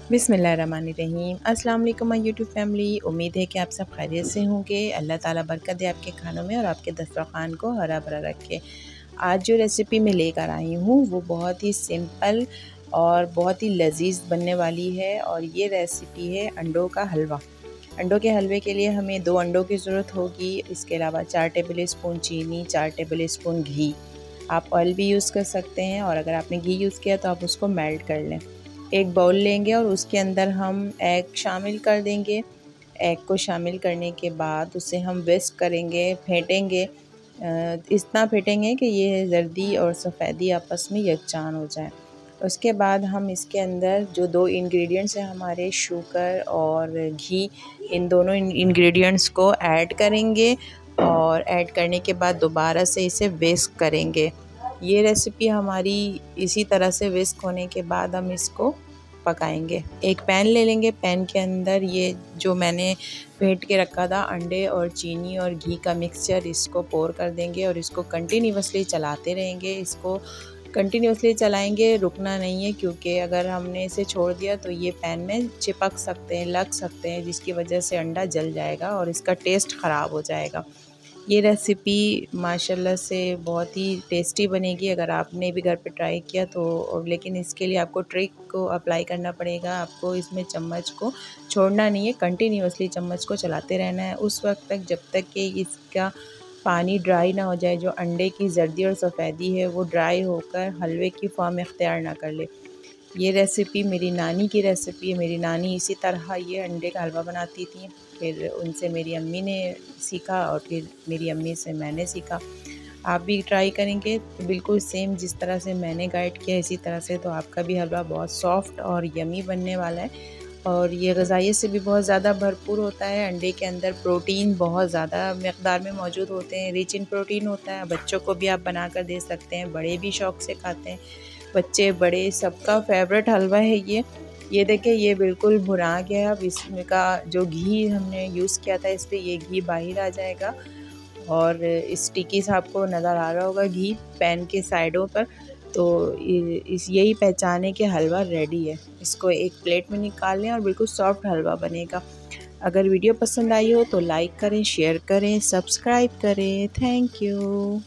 बिस्मिल्लाहिर्रहमानिर्रहीम। अस्सलाम वालेकुम माय यूट्यूब फैमिली। उम्मीद है कि आप सब खैरियत से होंगे। अल्लाह ताला बरकत दे आपके खानों में और आपके दस्तरखान को हरा भरा रखे। आज जो रेसिपी मैं लेकर आई हूँ वो बहुत ही सिंपल और बहुत ही लजीज बनने वाली है, और ये रेसिपी है अंडों का हलवा। अंडों के हलवे के लिए हमें 2 अंडों की ज़रूरत होगी। इसके अलावा 4 टेबल स्पून चीनी, 4 टेबल स्पून घी। आप ऑयल भी यूज़ कर सकते हैं, और अगर आपने घी यूज़ किया तो आप उसको मेल्ट कर लें। एक बाउल लेंगे और उसके अंदर हम एग शामिल कर देंगे। एग को शामिल करने के बाद उसे हम विस्क करेंगे, फेंटेंगे। इतना फेंटेंगे कि ये जर्दी और सफ़ेदी आपस में यकजान हो जाए। उसके बाद हम इसके अंदर जो 2 इंग्रेडिएंट्स हैं हमारे, शुगर और घी, इन दोनों इंग्रेडिएंट्स को ऐड करेंगे, और ऐड करने के बाद दोबारा से इसे विस्क करेंगे। ये रेसिपी हमारी इसी तरह से विस्क होने के बाद हम इसको पकाएंगे। एक पैन ले लेंगे, पैन के अंदर ये जो मैंने फेंट के रखा था अंडे और चीनी और घी का मिक्सचर, इसको पोर कर देंगे और इसको कंटिन्यूअसली चलाते रहेंगे। इसको कंटिन्यूअसली चलाएंगे, रुकना नहीं है, क्योंकि अगर हमने इसे छोड़ दिया तो ये पैन में चिपक सकते हैं, लग सकते हैं, जिसकी वजह से अंडा जल जाएगा और इसका टेस्ट ख़राब हो जाएगा। ये रेसिपी माशाल्लाह से बहुत ही टेस्टी बनेगी अगर आपने भी घर पे ट्राई किया तो। लेकिन इसके लिए आपको ट्रिक को अप्लाई करना पड़ेगा। आपको इसमें चम्मच को छोड़ना नहीं है, कंटिन्यूअसली चम्मच को चलाते रहना है उस वक्त तक जब तक कि इसका पानी ड्राई ना हो जाए। जो अंडे की जर्दी और सफ़ेदी है वो ड्राई होकर हलवे की फॉर्म इख्तियार ना कर ले। ये रेसिपी मेरी नानी की रेसिपी है। मेरी नानी इसी तरह ये अंडे का हलवा बनाती थी। फिर उनसे मेरी अम्मी ने सीखा और फिर मेरी अम्मी से मैंने सीखा। आप भी ट्राई करेंगे तो बिल्कुल सेम जिस तरह से मैंने गाइड किया इसी तरह से तो आपका भी हलवा बहुत सॉफ्ट और यमी बनने वाला है। और ये ग़िज़ाइयत से भी बहुत ज़्यादा भरपूर होता है। अंडे के अंदर प्रोटीन बहुत ज़्यादा मक़दार में मौजूद होते हैं, रिच इन प्रोटीन होता है। बच्चों को भी आप बना कर दे सकते हैं, बड़े भी शौक़ से खाते हैं। बच्चे बड़े सबका फेवरेट हलवा है ये देखिए ये बिल्कुल भुना गया। अब इसमें का जो घी हमने यूज़ किया था इस पर ये घी बाहर आ जाएगा, और स्टिकी सा आपको नज़र आ रहा होगा घी पैन के साइडों पर। तो इस यही पहचाने कि हलवा रेडी है। इसको एक प्लेट में निकाल लें और बिल्कुल सॉफ्ट हलवा बनेगा। अगर वीडियो पसंद आई हो तो लाइक करें, शेयर करें, सब्सक्राइब करें। Thank you.